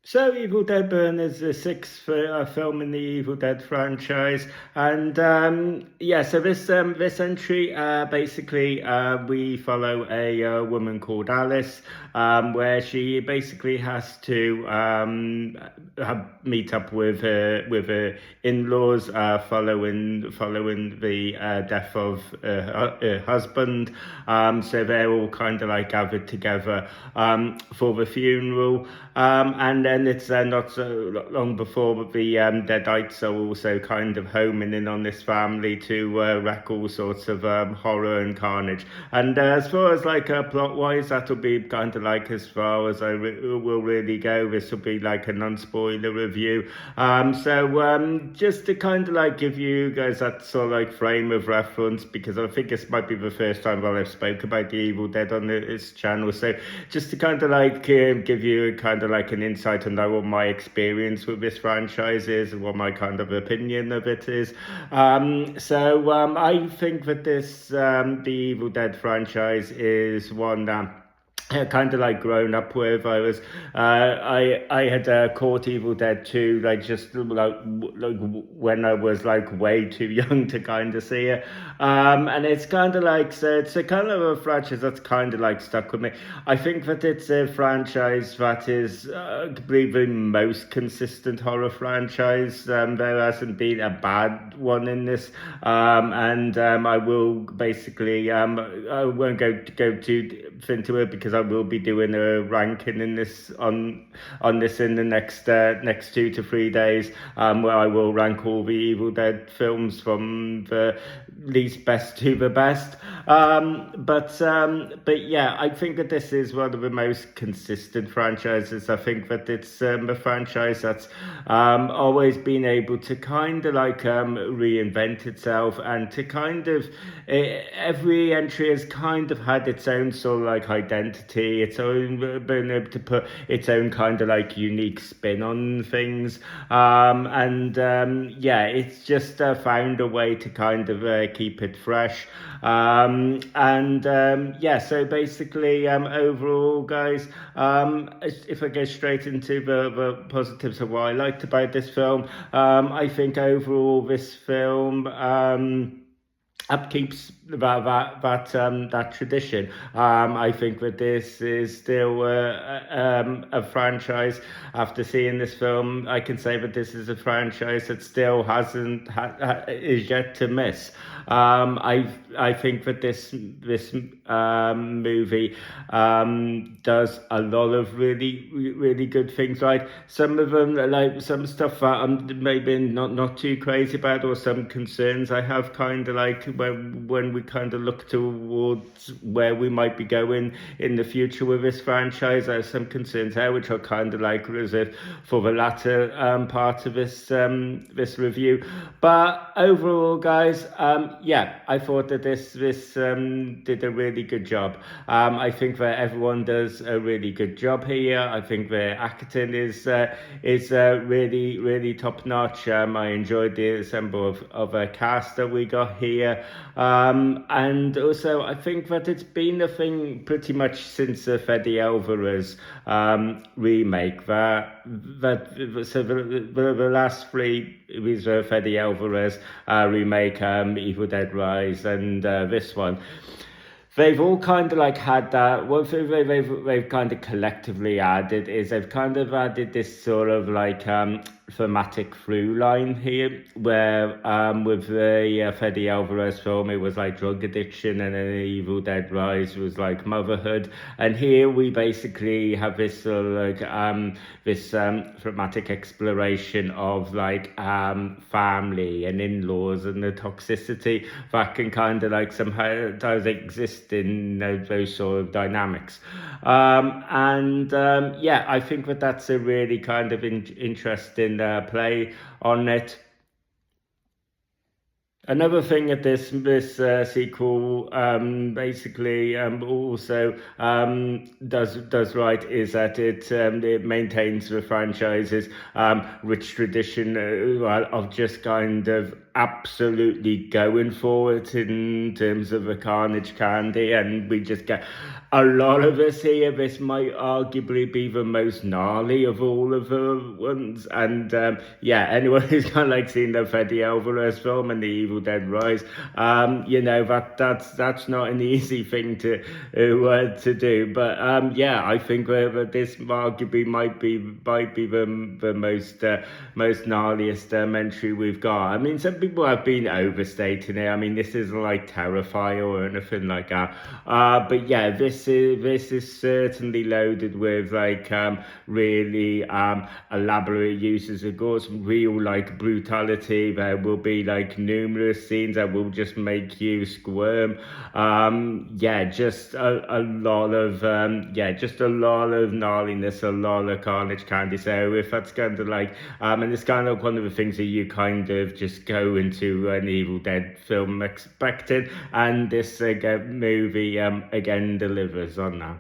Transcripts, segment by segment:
So, Evil Dead Burn is the sixth film in the Evil Dead franchise, and so this entry basically we follow a woman called Alice, where she basically has to meet up with her in-laws following the death of her husband. So they're all kind of like gathered together for the funeral, and then it's not so long before the Deadites are also kind of homing in on this family to wreak all sorts of horror and carnage. And as far as like plot-wise, that'll be kind of like as far as will really go. This will be like a non-spoiler review. Just to kind of like give you guys that sort of like frame of reference, because I think this might be the first time that I've spoke about the Evil Dead on this channel. So just to kind of like give you kind of like an insight on what my experience with this franchise is and what my kind of opinion of it is. I think that the Evil Dead franchise is one that kind of like grown up with. I had caught Evil Dead 2 like just like when I was like way too young to kind of see it, and it's kind of like, so it's a kind of a franchise that's kind of like stuck with me. I think that it's a franchise that is probably the most consistent horror franchise. There hasn't been a bad one in this, and I will basically I won't go too into it, because I will be doing a ranking in this on this in the next 2 to 3 days, where I will rank all the Evil Dead films from the least best to the best. But yeah, I think that this is one of the most consistent franchises. I think that it's a franchise that's always been able to kind of like reinvent itself, and to kind of every entry has kind of had its own sort of like identity, its own, been able to put its own kind of like unique spin on things, yeah, it's just found a way to kind of keep it fresh. Yeah, so basically, overall, guys, if I go straight into the positives of what I liked about this film, I think overall this film upkeeps that tradition. I think that this is still a franchise. After seeing this film, I can say that this is a franchise that still hasn't is yet to miss. I think that this movie does a lot of really good things. Right, some of them, like some stuff that I'm maybe not too crazy about, or some concerns I have, kind of like when we kind of look towards where we might be going in the future with this franchise. I have some concerns there, which are kind of like reserved for the latter part of this review. But overall, guys, yeah, I thought that this did a really good job. I think that everyone does a really good job here. I think the acting is really top notch. I enjoyed the ensemble of a cast that we got here. And also, I think that it's been a thing pretty much since the Fede Alvarez remake, that so the last three was Fede Alvarez remake, Evil Dead Rise, and this one. They've all kind of like had that. One thing they've kind of collectively added is they've kind of added this sort of like thematic through line here, where with the Fede Alvarez film, it was like drug addiction, and then Evil Dead Rise was like motherhood, and here we basically have this sort of like this thematic exploration of like family and in-laws and the toxicity that can kind of like somehow does exist in those sort of dynamics. Yeah, I think that that's a really kind of interesting play on it. Another thing that this sequel basically also does right is that it maintains the franchise's rich tradition of just kind of absolutely going for it in terms of the carnage candy, and we just get a lot of us here, this might arguably be the most gnarly of all of the ones. And yeah, anyone who's kind of like seen the Fede Alvarez film and the Evil Dead Rise, you know that's not an easy thing to do. But yeah, I think that this arguably might be the most gnarliest entry we've got. I mean, some people have been overstating it. I mean, this isn't like Terrifier or anything like that. But yeah, this is certainly loaded with like really elaborate uses of gore, some real like brutality. There will be like numerous scenes that will just make you squirm. Yeah, just a lot of just a lot of gnarliness, a lot of carnage candy. So if that's kind of like and it's kind of one of the things that you kind of just go into an Evil Dead film expected, and this movie again delivers on that.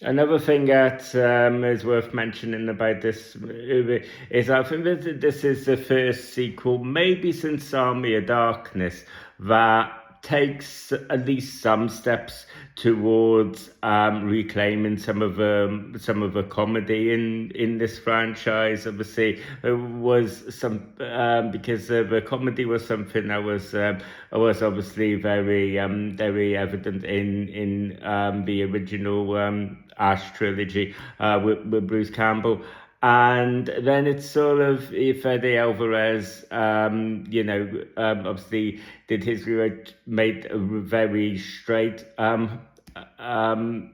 Another thing that is worth mentioning about this movie is I think that this is the first sequel, maybe since Army of Darkness, that takes at least some steps towards reclaiming some of the comedy in this franchise. Obviously, it was some because the comedy was something that was obviously very evident in the original Ash trilogy with Bruce Campbell. And then it's sort of Fede Alvarez, obviously did his made a very straight,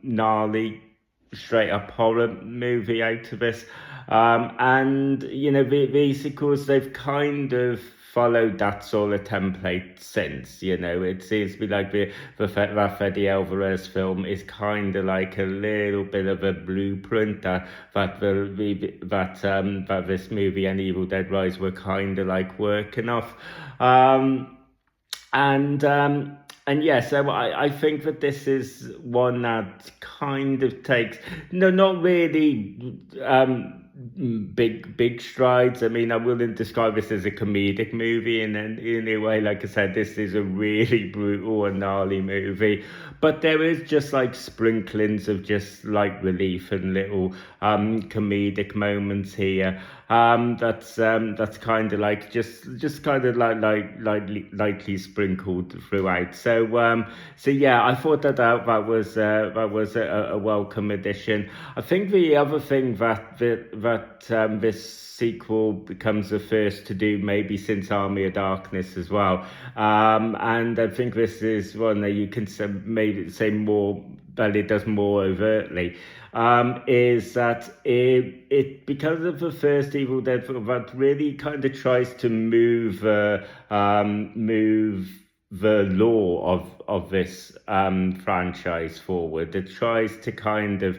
gnarly, straight up horror movie out of this. And the sequels, they've kind of followed that sort of template since. It seems to be like the Fede Alvarez film is kind of like a little bit of a blueprint that this movie and Evil Dead Rise were kind of like working off. And yeah, so I think that this is one that kind of takes, no, not really big strides. I mean, I wouldn't describe this as a comedic movie, and then in a way, like I said, this is a really brutal and gnarly movie. But there is just like sprinklings of just like relief and little comedic moments here. That's kind of like just kind of lightly sprinkled throughout. So yeah, I thought that was a welcome addition. I think the other thing that this sequel becomes the first to do, maybe since Army of Darkness as well. And I think this is one that you can maybe say more, that it does more overtly. Is that it because of the first Evil Dead film that really kind of tries to move the lore of this franchise forward. It tries to kind of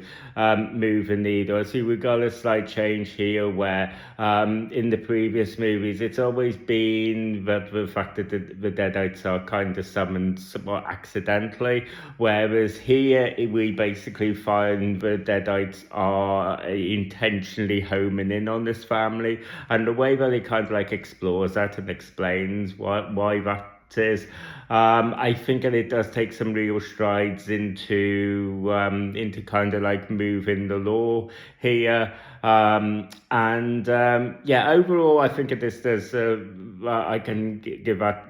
move a needle. So we got a slight change here where in the previous movies it's always been that the fact that the Deadites are kind of summoned somewhat accidentally, whereas here we basically find the Deadites are intentionally homing in on this family, and the way that it kind of like explores that and explains why that is. I think that it does take some real strides into kind of like moving the law here. Yeah, overall, I think I can give that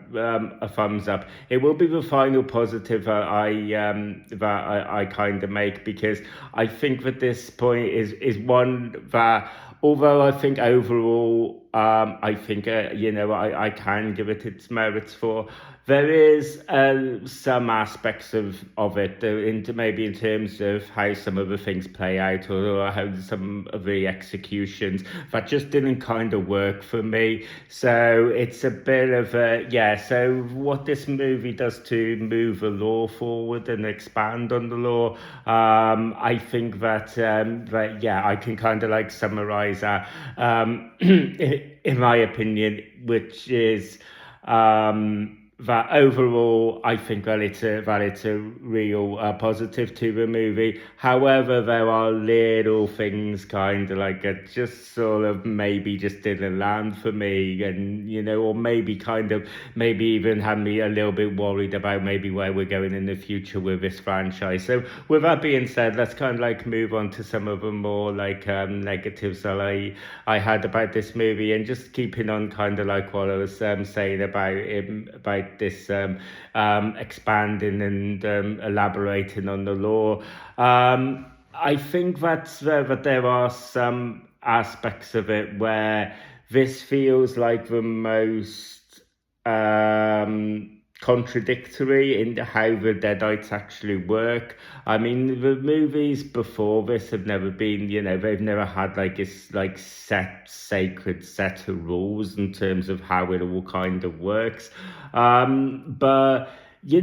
a thumbs up. It will be the final positive I kind of make, because I think that this point is one that, although I think overall, I think I can give it its merits for. There is some aspects of it, maybe in terms of how some of the things play out, or how some of the executions that just didn't kind of work for me. So it's a bit of so what this movie does to move the law forward and expand on the law, I think that I can kind of like summarize that in my opinion, which is that overall, I think that it's a real positive to the movie. However, there are little things kind of like that just sort of maybe just didn't land for me, and or maybe even had me a little bit worried about maybe where we're going in the future with this franchise. So, with that being said, let's kind of like move on to some of the more like negatives that I had about this movie, and just keeping on kind of like what I was saying about this expanding and elaborating on the law. I think that there are some aspects of it where this feels like the most contradictory in how the Deadites actually work. I mean, the movies before this have never been, they've never had like this like sacred set of rules in terms of how it all kind of works. But you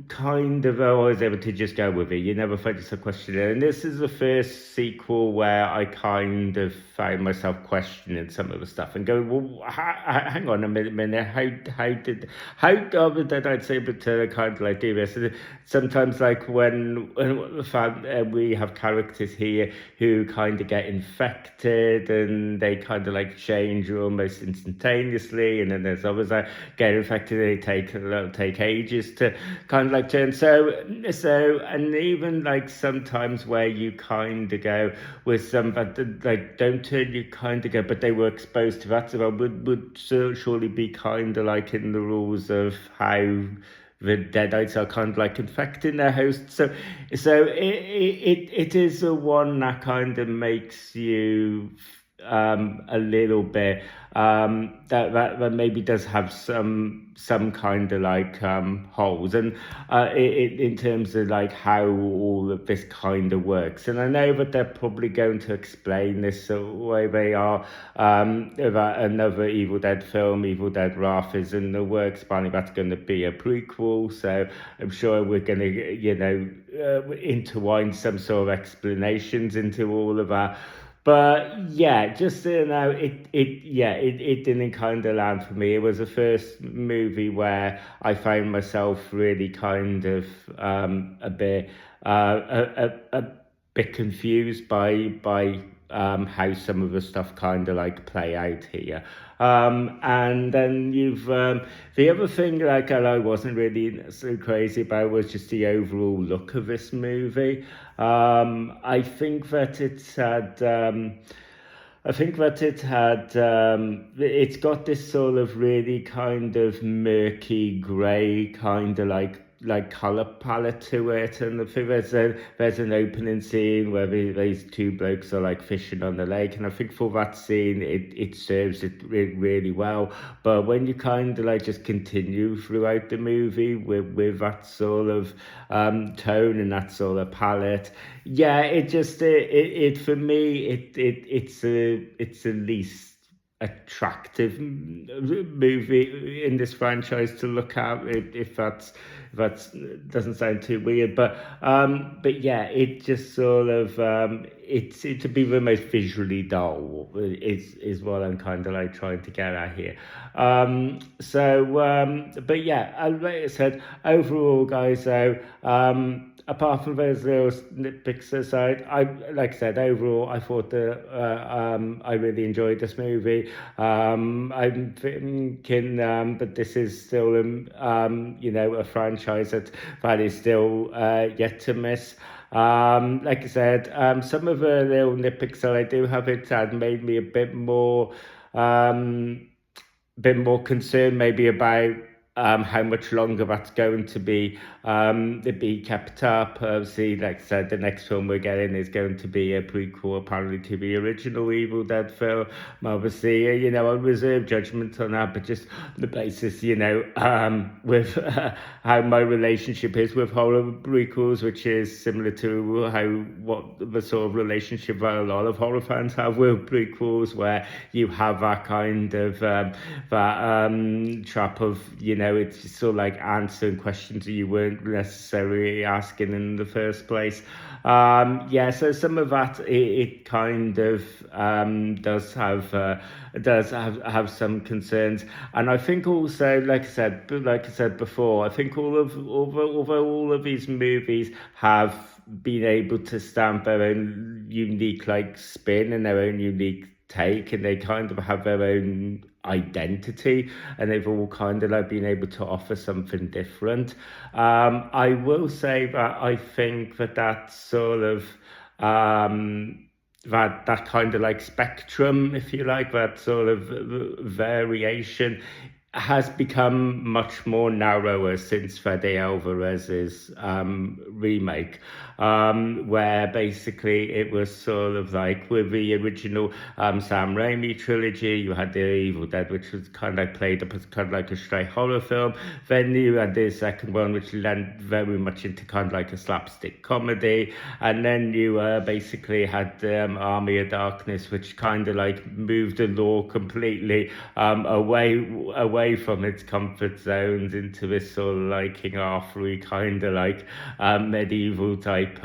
kind of are always able to just go with it. You never focus on questioning it. And this is the first sequel where I kind of found myself questioning some of the stuff and going, well, hang on a minute, how did I say able to kind of like do this? And sometimes like when we have characters here who kind of get infected and they kind of like change almost instantaneously, and then there's others that get infected, they take ages to kind of like turn. So and even like sometimes where you kind of go with some that like don't turn, you kind of go, but they were exposed to that, so would surely be kind of like in the rules of how the Deadites are kind of like infecting their hosts. So it is a one that kind of makes you a little bit that maybe does have some kind of like holes, and in terms of like how all of this kind of works. And I know that they're probably going to explain this the way they are, that another Evil Dead film, Evil Dead Wrath, is in the works. Apparently that's going to be a prequel, so I'm sure we're going to intertwine some sort of explanations into all of that. But yeah, just it didn't kind of land for me. It was the first movie where I found myself really kind of a bit confused by how some of the stuff kind of like play out here. And then you've the other thing like I wasn't really so crazy about was just the overall look of this movie. I think that it's had it's got this sort of really kind of murky grey kind of like color palette to it, and I think there's an opening scene where these two blokes are like fishing on the lake, and I think for that scene it serves it really well. But when you kind of like just continue throughout the movie with that sort of tone and that sort of palette, yeah, it just it for me it's a least attractive movie in this franchise to look at, if that doesn't sound too weird, but yeah, it just sort of it's to be the most visually dull is what I'm kind of like trying to get at here. But yeah, like I said, overall, guys, though, apart from those little nitpicks aside, like I said, overall, I thought that I really enjoyed this movie. I'm thinking that this is still a franchise that is still yet to miss. Like I said, some of the little nitpicks that I do have it had made me a bit more concerned maybe about how much longer that's going to be kept up. Obviously, like I said, the next film we're getting is going to be a prequel, apparently, to the original Evil Dead film. Obviously, I reserve judgment on that, but just the basis, with how my relationship is with horror prequels, which is similar to what the sort of relationship that a lot of horror fans have with prequels, where you have that kind of trap of, it's just sort of like answering questions that you weren't necessarily asking in the first place. So some of that it kind of does have some concerns, and I think also, like I said before, I think although all of these movies have been able to stamp their own unique like spin and their own unique take, and they kind of have their own identity, and they've all kind of like been able to offer something different. I will say that I think that sort of that kind of like spectrum, if you like, that sort of variation has become much more narrower since Fede Alvarez's remake, where basically it was sort of like with the original Sam Raimi trilogy, you had the Evil Dead, which was kind of like played up as kind of like a straight horror film. Then you had the second one, which led very much into kind of like a slapstick comedy, and then you basically had Army of Darkness, which kind of like moved the law completely away from its comfort zones into this sort of like King Arthur kind of like medieval type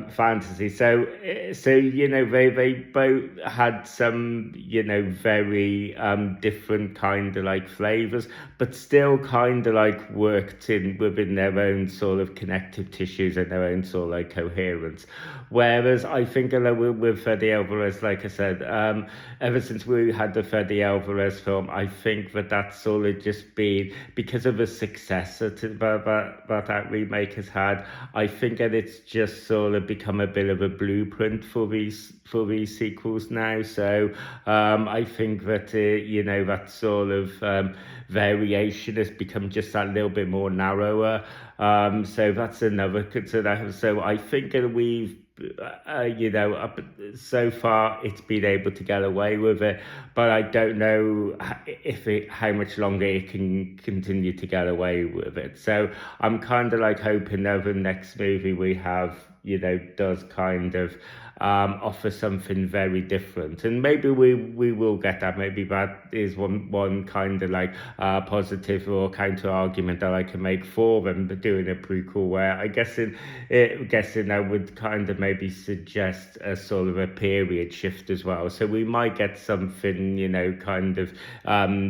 fantasy. So they both had some very different kind of like flavors, but still kind of like worked in within their own sort of connective tissues and their own sort of like coherence. Whereas I think with Fede Alvarez, like I said, ever since we had the Fede Alvarez film, I think that's sort of just been because of the successor to that remake has had. I think that it's just sort of become a bit of a blueprint for these sequels now. So I think that that sort of variation has become just that little bit more narrower. So that's another consideration. So I think that we've up so far it's been able to get away with it, but I don't know how much longer it can continue to get away with it. So I'm kind of like hoping that the next movie we have does kind of offer something very different, and maybe we will get that. Maybe that is one kind of like positive or counter argument that I can make for them doing a prequel, where I guessing I would kind of maybe suggest a sort of a period shift as well, so we might get something kind of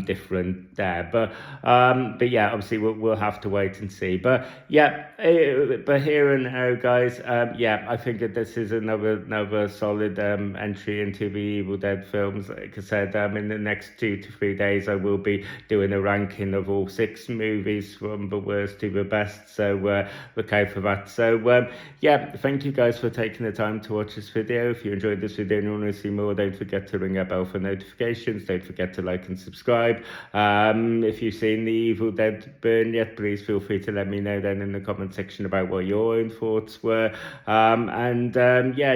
different there, but yeah, obviously we'll have to wait and see. But here and now, guys, I think that this is another solid entry into the Evil Dead films. Like I said, in the next 2 to 3 days I will be doing a ranking of all 6 movies from the worst to the best, so look out for that. So thank you guys for taking the time to watch this video. If you enjoyed this video and you want to see more, don't forget to ring that bell for notifications. Don't forget to like and subscribe. If you've seen the Evil Dead burn yet, please feel free to let me know then in the comment section about what your own thoughts were.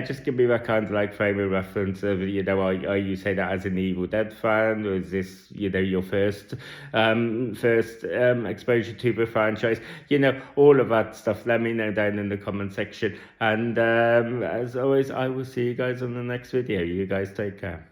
Just give me that kind of like frame of reference of, are you say that as an Evil Dead fan, or is this, your first exposure to the franchise? All of that stuff, let me know down in the comment section. And as always, I will see you guys on the next video. You guys take care.